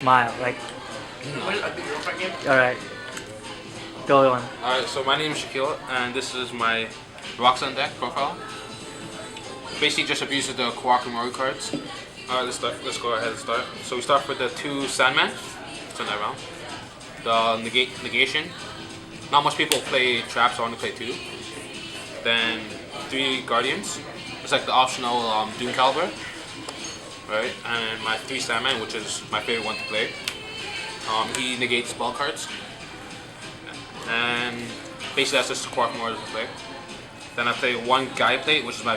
Smile, like, alright, go on. Alright, so my name is Shaquille, and this is my Roxanne deck profile. Basically just abuses the Kawakamori cards. Alright, let's go ahead and start. So we start with the 2 Sandman. Turn that around. The negation. Not much people play traps, so I only play 2. Then 3 Guardians. It's like the optional Doom Caliber. Right? And my 3 Sandman, which is my favorite one to play. He negates spell cards. And basically that's just the Kawakamori to play. Then I play 1 Gaia Plate, which is my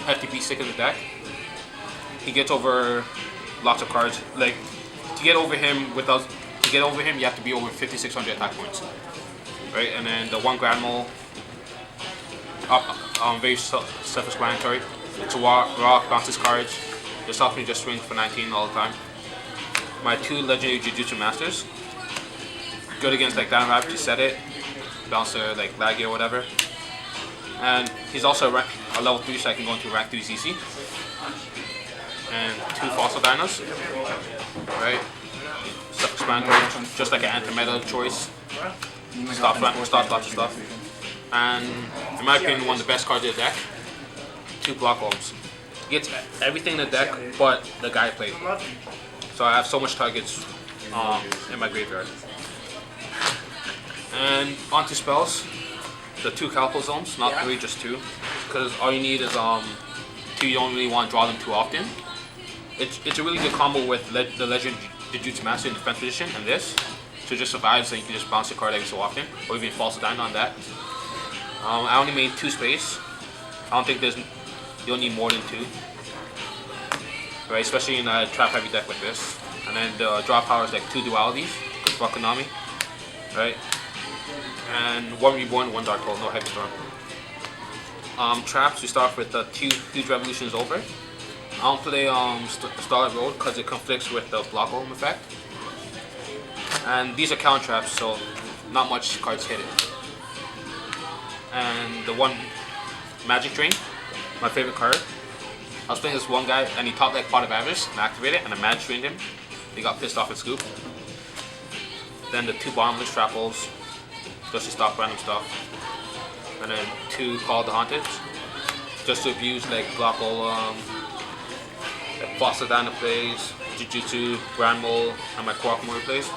FTP stick in the deck. He gets over lots of cards. Like to get over him, you have to be over 5,600 attack points, right? And then the 1 Grand Mole, very self-explanatory. It's a rock, bounces cards. Just helps me just swing for 19 all the time. My 2 Legendary Jujutsu Masters, good against like Down Rabbit, you set it, bouncer like Laggy or whatever. And he's also a level 3, so I can go into rank 3 CC. And 2 Fossil Dinos, right? Self-explanatory, just like an anti-meta choice. Stop lots of stuff. And in my opinion, one of the best cards of the deck, 2 Block Olms. Gets everything in the deck but the Gaia Plate. So I have so much targets in my graveyard. And onto spells, the 2 Calpo Zones, not 3, just 2. Because all you need is 2, you don't really want to draw them too often. It's a really good combo with the Legend Jujutsu Master in defense position and this. So it just survives and you can just bounce your card every so often. Or even false dine on that. I only made 2 space. I don't think you don't need more than 2. Right, especially in a trap heavy deck like this. And then the draw power is like 2 dualities, good for Konami. Right? And 1 Reborn, 1 Dark Hole, no Heavy Storm. Traps, we start with the 2 Huge Revolutions over. I don't play Starlight Road because it conflicts with the Block Home effect. And these are counter traps, so not much cards hit it. And the 1 Magic Drain, my favorite card. I was playing this one guy and he top like Pot of Avarice and activated it and I Magic Drained him. He got pissed off at Scoop. Then the 2 Bottomless Trapples, just to stop random stuff. And then 2 Call of the Haunted, just to abuse like Block Golem, like Fossil Dana plays, Jujutsu, Grand Mole, and my Kawakamori plays.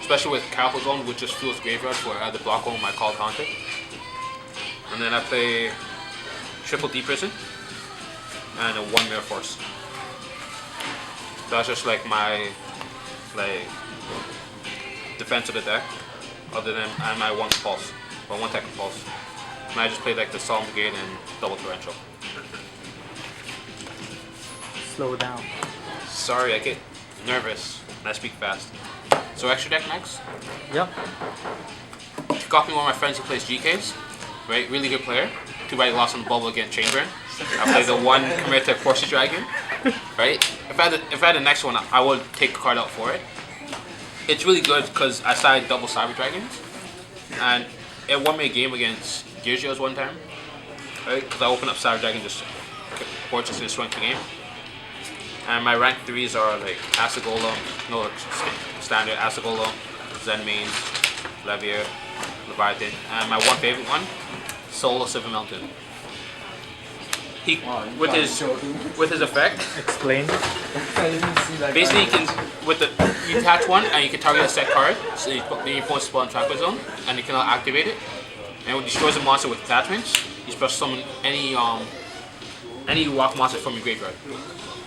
Especially with Calpo Zone, which just fuels graveyard for either Block Golem or my Call of the Haunted. And then I play Triple D Prison and a 1 Mirror Force. That's just like my defense of the deck, other than and my 1 Pulse, or 1 Tech Pulse. And I just play like the Solemn Brigade and Double Torrential. Slow down. Sorry, I get nervous and I speak fast. So extra deck next. Yep. Got me one of my friends who plays GKs, right? Really good player. Too bad he lost on the bubble against Chamber. I play the 1 Commander Force Dragon, right? If I had the next one, I would take a card out for it. It's really good because I started double Cyber Dragons, and it won me a game against Yugioh one time, right? Because I opened up Cyber Dragon just fortress and swing the game. And my rank 3s are like Acid Golem, no standard Acid Golem, Zen Mains, Levier, Leviathan, and my 1 favorite one, Soul of Silver Mountain. He, with his effect, Explain. basically you attach 1 and you can target a set card, so you put your opponent's spell in Trapper Zone, and you cannot activate it. And when it destroys a monster with attachments, you special summon any rock monster from your graveyard.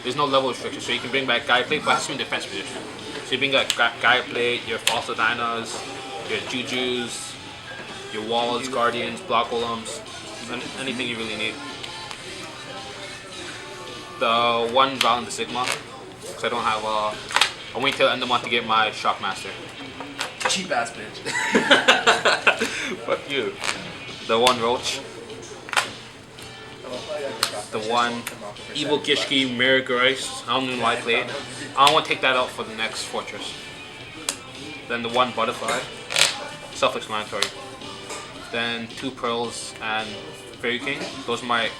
There's no level restriction, so you can bring back Gaia Plate, but it's in defense position. So you bring back Gaia Plate, your Fossil Dinos, your Jujus, your Walls, Guardians, Block Golems, anything you really need. The 1 Valiant the Sigma, because I don't have I'll wait till the end of the month to get my Shockmaster. Cheap ass bitch. Fuck you. The 1 Roach. The 1 Evil Gishki Mirror Grace. I don't know why I played. I don't want to take that out for the next Fortress. Then the 1 Butterfly. Self-explanatory. Then 2 Pearls and Fairy King. Those are my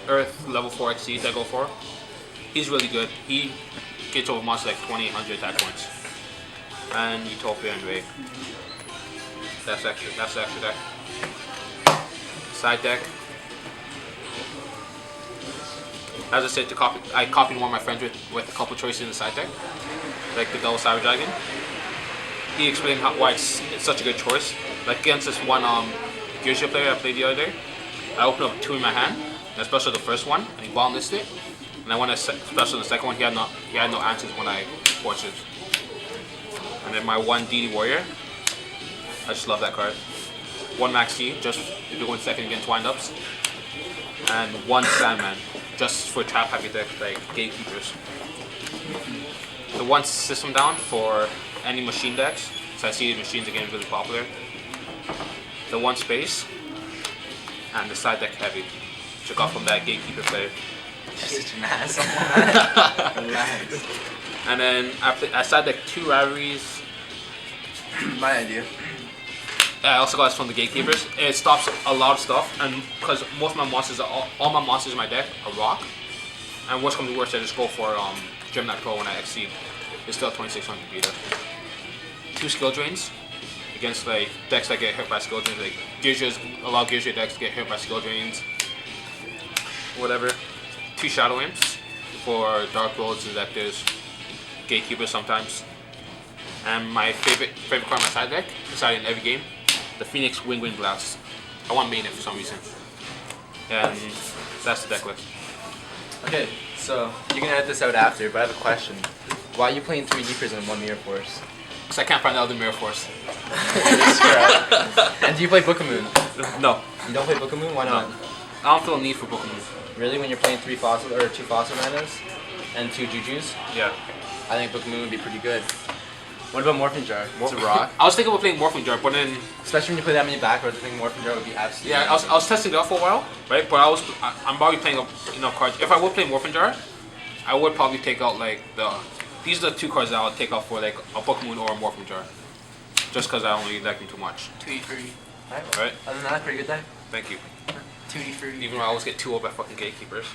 Earth level 4 XCs I go for. He's really good. Gates over monsters like 2,800 attack points. And Utopia and Ray. That's the extra deck. Side deck. As I said, I copied one of my friends with a couple choices in the side deck, like the Double Cyber Dragon. He explained why it's such a good choice. Like against this one Yugioh player I played the other day, I opened up 2 in my hand, and especially the first one, and he bottom listed it. And then when I special the second one, he had no answers when I forced it. And then my 1 DD Warrior, I just love that card. 1 Max T, just if you're going second against windups, and 1 Sandman, just for trap heavy deck like Gatekeepers. The 1 System Down for any machine decks, so I see the machines are getting really popular. The 1 Space, and the side deck heavy. Took off from that Gatekeeper player. You're such an ass. Relax. And then I side deck 2 Rivalries. My idea. I also got this from the Gatekeepers. It stops a lot of stuff, and because most of my monsters, all my monsters in my deck are rock. And worst comes to worst, I just go for Gemini Pro when I exceed. It's still 2,600 beta. 2 skill drains against like decks that get hit by skill drains. Like Yugioh's, a lot of Yugioh decks get hit by skill drains. Whatever. 2 Shadow Imps for Dark Lords, Injectors, Gatekeepers sometimes. And my favorite card in my side deck, decided in every game, the Phoenix Wing Blast. I want to main it for some reason. And that's the deck list. Okay, so you can edit this out after, but I have a question. Why are you playing 3 Deepers and 1 Mirror Force? Because I can't find the other Mirror Force. And do you play Book of Moon? No. You don't play Book of Moon? Why not? I don't feel a need for Book of Moon. Really? When you're playing 2 Fossil Manas and 2 Jujus? Yeah. I think Book of Moon would be pretty good. What about Morphing Jar? It's a rock. I was thinking about playing Morphing Jar, but then... Especially when you play that many backwards, I think Morphing Jar would be absolutely Yeah, I was testing it out for a while, right? But I'm already playing enough cards. If I would play Morphing Jar, I would probably take out like these are the 2 cards that I would take out for like a Book of Moon or a Morphing Jar. Just because I don't really like them too much. 2D fruity. Right? Other than that, pretty good day. Thank you. 2D fruity. Even though I always get 2 up by fucking Gatekeepers.